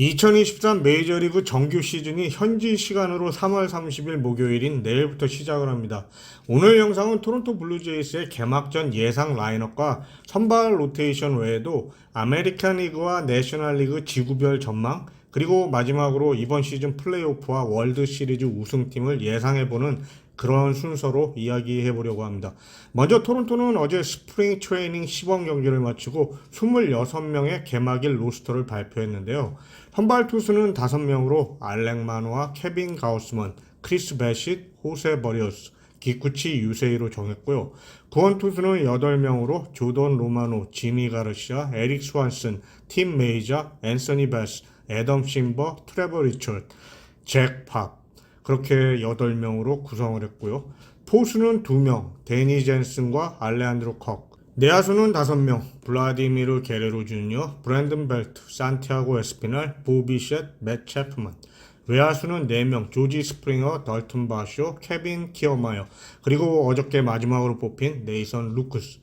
2023 메이저리그 정규 시즌이 현지 시간으로 3월 30일 목요일인 내일부터 시작을 합니다. 오늘 영상은 토론토 블루제이스의 개막전 예상 라인업과 선발 로테이션 외에도 아메리칸 리그와 내셔널리그 지구별 전망, 그리고 마지막으로 이번 시즌 플레이오프와 월드 시리즈 우승팀을 예상해보는 그런 순서로 이야기해보려고 합니다. 먼저 토론토는 어제 스프링 트레이닝 시범 경기를 마치고 26명의 개막일 로스터를 발표했는데요. 선발 투수는 5명으로 알렉 마노와 케빈 가우스먼, 크리스 배싯, 호세 버리어스, 기쿠치 유세이로 정했고요. 구원 투수는 8명으로 조던 로마노, 지미 가르시아, 에릭 스완슨, 팀 메이저, 앤서니 베스, 애덤 심버, 트레버 리처드, 잭 팝, 그렇게 8명으로 구성을 했고요. 포수는 2명, 데니 젠슨과 알레한드로 컥. 내야수는 5명, 블라디미르 게레로 주니어, 브랜든 벨트, 산티아고 에스피날, 보비셋, 맷 채프만. 외야수는 4명, 조지 스프링어, 덜튼 바쇼, 케빈 키어마이어, 그리고 어저께 마지막으로 뽑힌 네이선 루크스.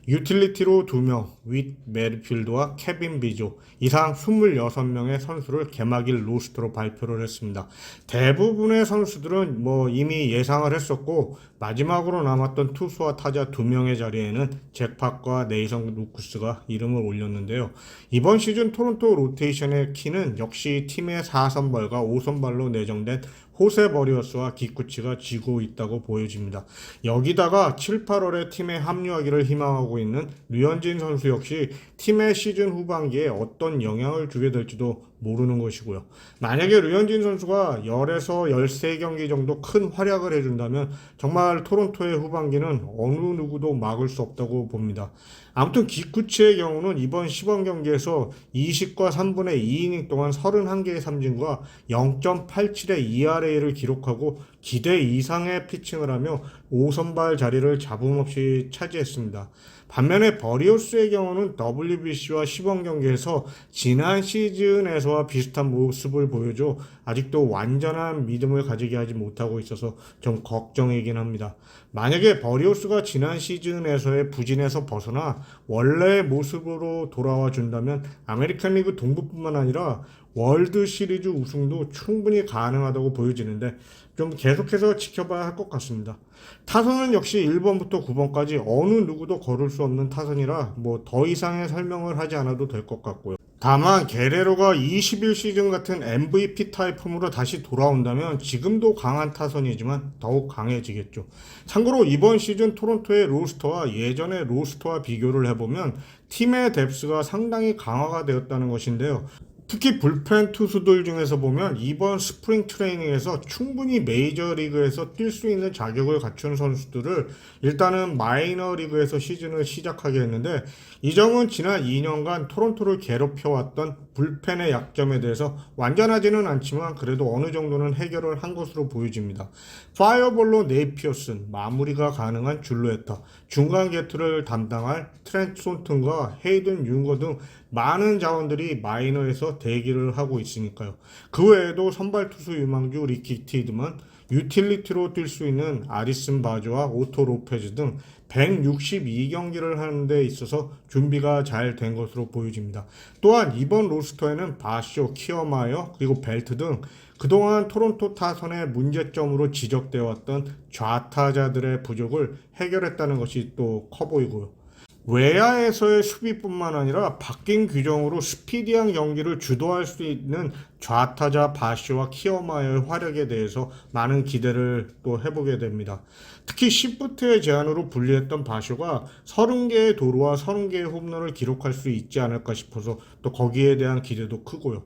유틸리티로 2명, 윗 메리필드와 케빈 비조, 이상 26명의 선수를 개막일 로스터로 발표를 했습니다. 대부분의 선수들은 이미 예상을 했었고, 마지막으로 남았던 투수와 타자 2명의 자리에는 잭팍과 네이선 루크스가 이름을 올렸는데요. 이번 시즌 토론토 로테이션의 키는 역시 팀의 4선발과 5선발로 내정된 호세 버리어스와 기쿠치가 쥐고 있다고 보여집니다. 여기다가 7, 8월에 팀에 합류하기를 희망하고 있는 류현진 선수 역시 팀의 시즌 후반기에 어떤 영향을 주게 될지도 모르는 것이고요. 만약에 류현진 선수가 10에서 13경기 정도 큰 활약을 해준다면 정말 토론토의 후반기는 어느 누구도 막을 수 없다고 봅니다. 아무튼 기쿠치의 경우는 이번 시범 경기에서 20과 3분의 2이닝 동안 31개의 삼진과 0.87의 ERA를 기록하고 기대 이상의 피칭을 하며 5선발 자리를 잡음 없이 차지했습니다. 반면에 버리오스의 경우는 WBC와 시범 경기에서 지난 시즌에서와 비슷한 모습을 보여줘 아직도 완전한 믿음을 가지게 하지 못하고 있어서 좀 걱정이긴 합니다. 만약에 버리오스가 지난 시즌에서의 부진에서 벗어나 원래의 모습으로 돌아와 준다면 아메리칸 리그 동부뿐만 아니라 월드 시리즈 우승도 충분히 가능하다고 보여지는데 좀 계속해서 지켜봐야 할 것 같습니다. 타선은 역시 1번부터 9번까지 어느 누구도 거를 수 없는 타선이라 더 이상의 설명을 하지 않아도 될 것 같고요. 다만 게레로가 21시즌 같은 MVP 타입 폼으로 다시 돌아온다면 지금도 강한 타선이지만 더욱 강해지겠죠. 참고로 이번 시즌 토론토의 로스터와 예전의 로스터와 비교를 해보면 팀의 뎁스가 상당히 강화가 되었다는 것인데요. 특히 불펜 투수들 중에서 보면 이번 스프링 트레이닝에서 충분히 메이저리그에서 뛸 수 있는 자격을 갖춘 선수들을 일단은 마이너리그에서 시즌을 시작하게 했는데, 이 점은 지난 2년간 토론토를 괴롭혀왔던 불펜의 약점에 대해서 완전하지는 않지만 그래도 어느 정도는 해결을 한 것으로 보여집니다. 파이어볼로 네이피어슨, 마무리가 가능한 줄루에터, 중간 게트를 담당할 트렌트 손튼과 헤이든 융거 등 많은 자원들이 마이너에서 대기를 하고 있으니까요. 그 외에도 선발 투수 유망주 리키 티드먼, 유틸리티로 뛸 수 있는 아리슨 바조와 오토 로페즈 등 162경기를 하는 데 있어서 준비가 잘 된 것으로 보여집니다. 또한 이번 로스터에는 바쇼, 키어마이어, 그리고 벨트 등 그동안 토론토 타선의 문제점으로 지적되어 왔던 좌타자들의 부족을 해결했다는 것이 또 커 보이고요. 외야에서의 수비뿐만 아니라 바뀐 규정으로 스피디한 경기를 주도할 수 있는 좌타자 바쇼와 키어마의 활약에 대해서 많은 기대를 또 해보게 됩니다. 특히 시프트의 제한으로 분리했던 바쇼가 30개의 도루와 30개의 홈런을 기록할 수 있지 않을까 싶어서 또 거기에 대한 기대도 크고요.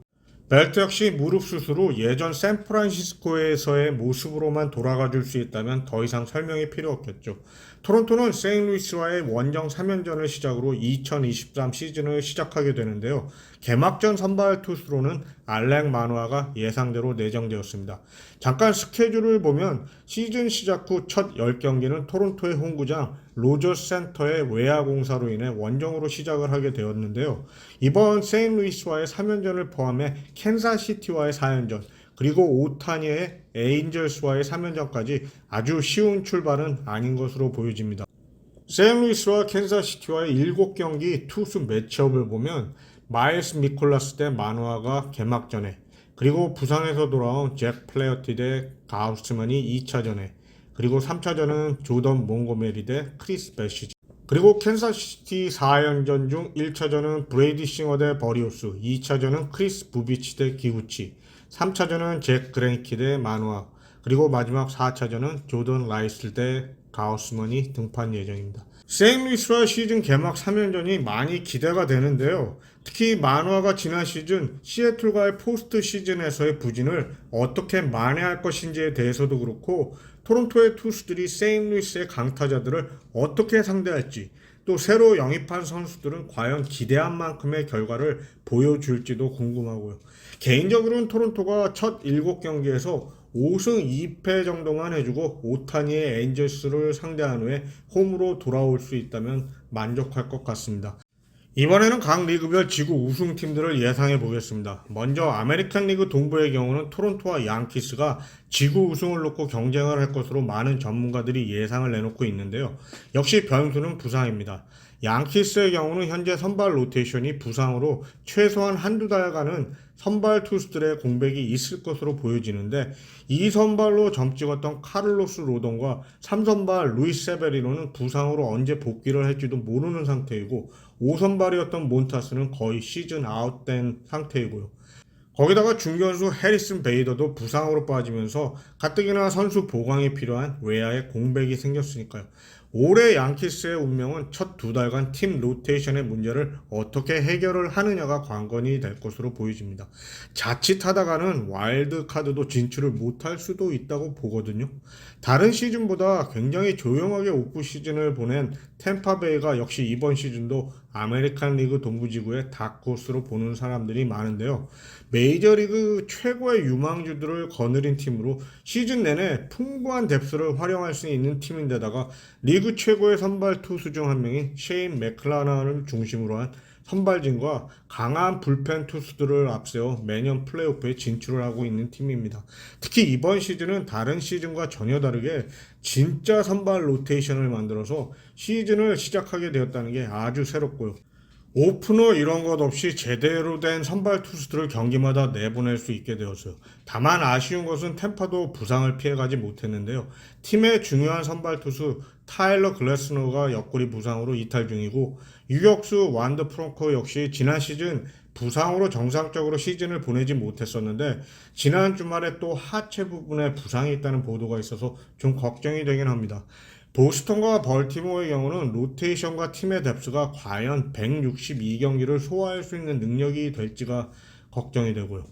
벨트 역시 무릎 수술로 예전 샌프란시스코에서의 모습으로만 돌아가 줄 수 있다면 더 이상 설명이 필요 없겠죠. 토론토는 세인루이스와의 원정 3연전을 시작으로 2023 시즌을 시작하게 되는데요. 개막전 선발 투수로는 알렉 마누아가 예상대로 내정되었습니다. 잠깐 스케줄을 보면 시즌 시작 후 첫 10경기는 토론토의 홈구장 로저스 센터의 외야 공사로 인해 원정으로 시작을 하게 되었는데요. 이번 세인루이스와의 3연전을 포함해 캔사시티와의 4연전, 그리고 오타니의 에인절스와의 3연전까지 아주 쉬운 출발은 아닌 것으로 보여집니다. 세인루이스와 캔사시티와의 7경기 투수 매치업을 보면 마일스 미콜라스 대 마누아가 개막전에, 그리고 부상에서 돌아온 잭 플레어티 대 가우스만이 2차전에, 그리고 3차전은 조던 몽고메리 대 크리스 배시지. 그리고 캔사시티 4연전 중 1차전은 브레이디 싱어 대 버리오스, 2차전은 크리스 부비치 대 기구치, 3차전은 잭 그랭키 대 마누아, 그리고 마지막 4차전은 조던 라이슬 대 가우스먼이 등판 예정입니다. 세인루이스와 시즌 개막 3연전이 많이 기대가 되는데요. 특히 마누아가 지난 시즌 시애틀과의 포스트 시즌에서의 부진을 어떻게 만회할 것인지에 대해서도 그렇고, 토론토의 투수들이 세인루이스의 강타자들을 어떻게 상대할지, 또 새로 영입한 선수들은 과연 기대한 만큼의 결과를 보여줄지도 궁금하고요. 개인적으로는 토론토가 첫 7경기에서 5승 2패 정도만 해주고 오타니의 엔젤스를 상대한 후에 홈으로 돌아올 수 있다면 만족할 것 같습니다. 이번에는 각 리그별 지구 우승팀들을 예상해 보겠습니다. 먼저 아메리칸 리그 동부의 경우는 토론토와 양키스가 지구 우승을 놓고 경쟁을 할 것으로 많은 전문가들이 예상을 내놓고 있는데요. 역시 변수는 부상입니다. 양키스의 경우는 현재 선발 로테이션이 부상으로 최소한 한두 달간은 선발 투수들의 공백이 있을 것으로 보여지는데, 이 선발로 점 찍었던 카를로스 로돈과 3선발 루이스 세베리노는 부상으로 언제 복귀를 할지도 모르는 상태이고, 5선발이었던 몬타스는 거의 시즌 아웃된 상태이고요. 거기다가 중견수 해리슨 베이더도 부상으로 빠지면서 가뜩이나 선수 보강이 필요한 외야에 공백이 생겼으니까요. 올해 양키스의 운명은 첫 2달간 팀 로테이션의 문제를 어떻게 해결을 하느냐가 관건이 될 것으로 보여집니다. 자칫하다가는 와일드카드도 진출을 못할 수도 있다고 보거든요. 다른 시즌보다 굉장히 조용하게 오프 시즌을 보낸 템파베이가 역시 이번 시즌도 아메리칸 리그 동부지구의 다크호스로 보는 사람들이 많은데요. 메이저리그 최고의 유망주들을 거느린 팀으로 시즌 내내 풍부한 뎁스를 활용할 수 있는 팀인데다가 리그 최고의 선발 투수 중 한 명인 셰인 맥클라나를 중심으로 한 선발진과 강한 불펜 투수들을 앞세워 매년 플레이오프에 진출을 하고 있는 팀입니다. 특히 이번 시즌은 다른 시즌과 전혀 다르게 진짜 선발 로테이션을 만들어서 시즌을 시작하게 되었다는 게 아주 새롭고요. 오프너 이런 것 없이 제대로 된 선발 투수들을 경기마다 내보낼 수 있게 되었어요. 다만 아쉬운 것은 템파도 부상을 피해가지 못했는데요. 팀의 중요한 선발 투수 타일러 글래스너가 옆구리 부상으로 이탈 중이고, 유격수 완더 프랑코 역시 지난 시즌 부상으로 정상적으로 시즌을 보내지 못했었는데, 지난 주말에 또 하체 부분에 부상이 있다는 보도가 있어서 좀 걱정이 되긴 합니다. 보스턴과 벌티모어의 경우는 로테이션과 팀의 뎁스가 과연 162경기를 소화할 수 있는 능력이 될지가 걱정이 되고요.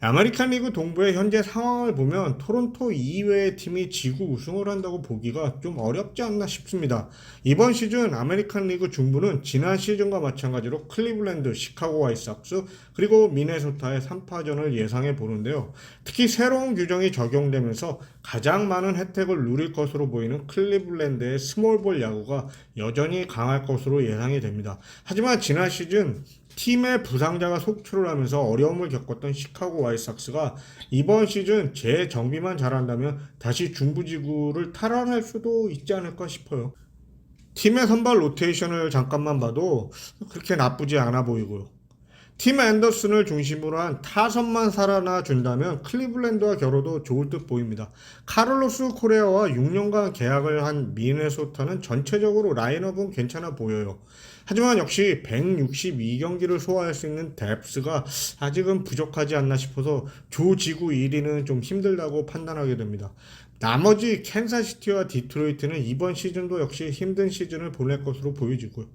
아메리칸 리그 동부의 현재 상황을 보면 토론토 이외의 팀이 지구 우승을 한다고 보기가 좀 어렵지 않나 싶습니다. 이번 시즌 아메리칸 리그 중부는 지난 시즌과 마찬가지로 클리블랜드, 시카고 화이트삭스, 그리고 미네소타의 3파전을 예상해 보는데요. 특히 새로운 규정이 적용되면서 가장 많은 혜택을 누릴 것으로 보이는 클리블랜드의 스몰볼 야구가 여전히 강할 것으로 예상이 됩니다. 하지만 지난 시즌 팀의 부상자가 속출을 하면서 어려움을 겪었던 시카고 화이트삭스가 이번 시즌 재정비만 잘한다면 다시 중부지구를 탈환할 수도 있지 않을까 싶어요. 팀의 선발 로테이션을 잠깐만 봐도 그렇게 나쁘지 않아 보이고요. 팀 앤더슨을 중심으로 한 타선만 살아나 준다면 클리블랜드와 겨뤄도 좋을 듯 보입니다. 카를로스 코레아와 6년간 계약을 한 미네소타는 전체적으로 라인업은 괜찮아 보여요. 하지만 역시 162경기를 소화할 수 있는 뎁스가 아직은 부족하지 않나 싶어서 조지구 1위는 좀 힘들다고 판단하게 됩니다. 나머지 캔사시티와 디트로이트는 이번 시즌도 역시 힘든 시즌을 보낼 것으로 보여지고요.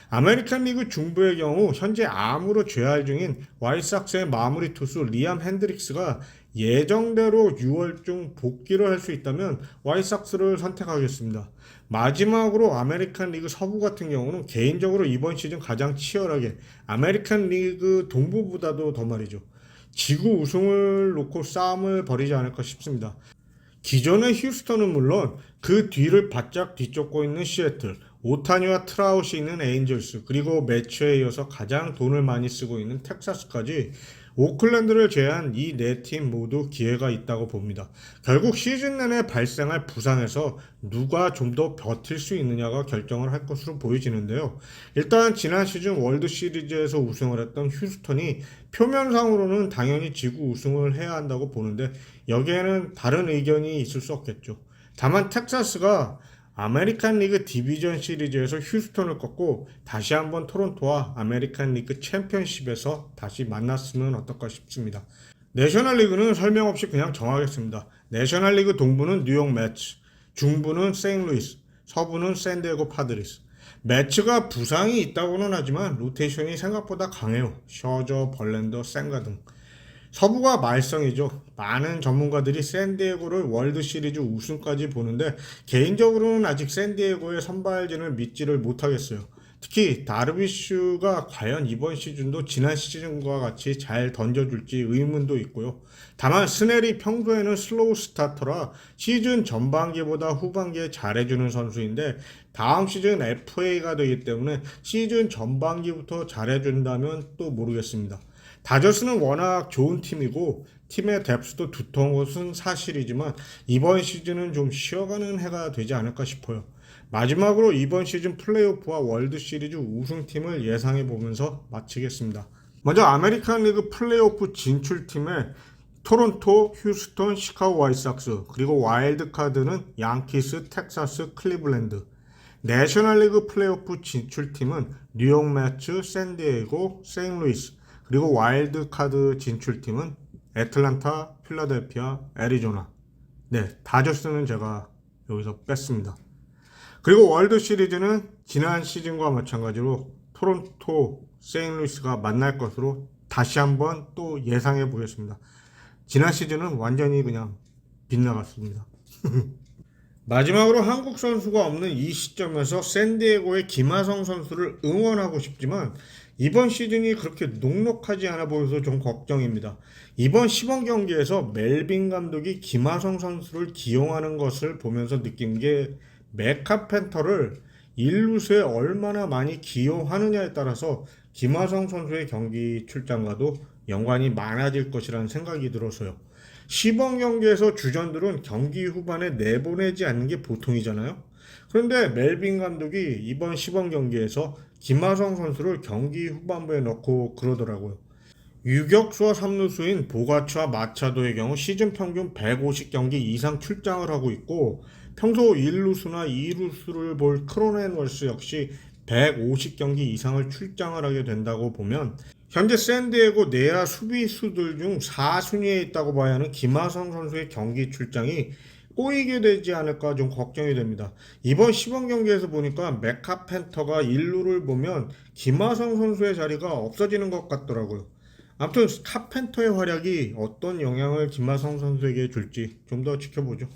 아메리칸 리그 중부의 경우 현재 암으로 재활 중인 화이트삭스의 마무리 투수 리암 핸드릭스가 예정대로 6월 중 복귀를 할 수 있다면 화이트삭스를 선택하겠습니다. 마지막으로 아메리칸 리그 서부 같은 경우는 개인적으로 이번 시즌 가장 치열하게, 아메리칸 리그 동부보다도 더 말이죠, 지구 우승을 놓고 싸움을 벌이지 않을까 싶습니다. 기존의 휴스턴은 물론 그 뒤를 바짝 뒤쫓고 있는 시애틀, 오타니와 트라웃이 있는 에인절스, 그리고 매치에 이어서 가장 돈을 많이 쓰고 있는 텍사스까지 오클랜드를 제외한 이 네 팀 모두 기회가 있다고 봅니다. 결국 시즌 내내 발생할 부상에서 누가 좀 더 버틸 수 있느냐가 결정을 할 것으로 보여지는데요. 일단 지난 시즌 월드 시리즈에서 우승을 했던 휴스턴이 표면상으로는 당연히 지구 우승을 해야 한다고 보는데 여기에는 다른 의견이 있을 수 없겠죠. 다만 텍사스가 아메리칸 리그 디비전 시리즈에서 휴스턴을 꺾고 다시 한번 토론토와 아메리칸 리그 챔피언십에서 다시 만났으면 어떨까 싶습니다. 내셔널리그는 설명 없이 그냥 정하겠습니다. 내셔널리그 동부는 뉴욕 매츠, 중부는 세인루이스, 서부는 샌디에고 파드리스. 매츠가 부상이 있다고는 하지만 로테이션이 생각보다 강해요. 셔저, 벌랜더, 생가 등. 서부가 말썽이죠. 많은 전문가들이 샌디에고를 월드 시리즈 우승까지 보는데 개인적으로는 아직 샌디에고의 선발진을 믿지를 못하겠어요. 특히 다르비슈가 과연 이번 시즌도 지난 시즌과 같이 잘 던져줄지 의문도 있고요. 다만 스넬이 평소에는 슬로우 스타터라 시즌 전반기보다 후반기에 잘해주는 선수인데 다음 시즌 FA가 되기 때문에 시즌 전반기부터 잘해준다면 또 모르겠습니다. 다저스는 워낙 좋은 팀이고 팀의 뎁스도 두터운 것은 사실이지만 이번 시즌은 좀 쉬어가는 해가 되지 않을까 싶어요. 마지막으로 이번 시즌 플레이오프와 월드 시리즈 우승팀을 예상해 보면서 마치겠습니다. 먼저 아메리칸 리그 플레이오프 진출팀에 토론토, 휴스턴, 시카고 화이트삭스, 그리고 와일드카드는 양키스, 텍사스, 클리블랜드. 내셔널리그 플레이오프 진출팀은 뉴욕 매츠, 샌디에고, 세인루이스, 그리고 와일드카드 진출팀은 애틀란타, 필라델피아, 애리조나. 네, 다저스는 제가 여기서 뺐습니다. 그리고 월드 시리즈는 지난 시즌과 마찬가지로 토론토, 세인루이스가 만날 것으로 다시 한번 또 예상해 보겠습니다. 지난 시즌은 완전히 그냥 빗나갔습니다. 마지막으로 한국 선수가 없는 이 시점에서 샌디에고의 김하성 선수를 응원하고 싶지만 이번 시즌이 그렇게 녹록하지 않아 보여서 좀 걱정입니다. 이번 시범 경기에서 멜빈 감독이 김하성 선수를 기용하는 것을 보면서 느낀 게 맥카펜터를 1루수에 얼마나 많이 기용하느냐에 따라서 김하성 선수의 경기 출장과도 연관이 많아질 것이라는 생각이 들어서요. 시범 경기에서 주전들은 경기 후반에 내보내지 않는 게 보통이잖아요. 그런데 멜빈 감독이 이번 시범 경기에서 김하성 선수를 경기 후반부에 넣고 그러더라고요. 유격수와 3루수인 보가츠와 마차도의 경우 시즌 평균 150경기 이상 출장을 하고 있고 평소 1루수나 2루수를 볼 크로넨월스 역시 150경기 이상을 출장을 하게 된다고 보면 현재 샌디에고 내야 수비수들 중 4순위에 있다고 봐야 하는 김하성 선수의 경기 출장이 꼬이게 되지 않을까 좀 걱정이 됩니다. 이번 시범 경기에서 보니까 맥카펜터가 1루를 보면 김하성 선수의 자리가 없어지는 것 같더라고요. 아무튼 카펜터의 활약이 어떤 영향을 김하성 선수에게 줄지 좀 더 지켜보죠.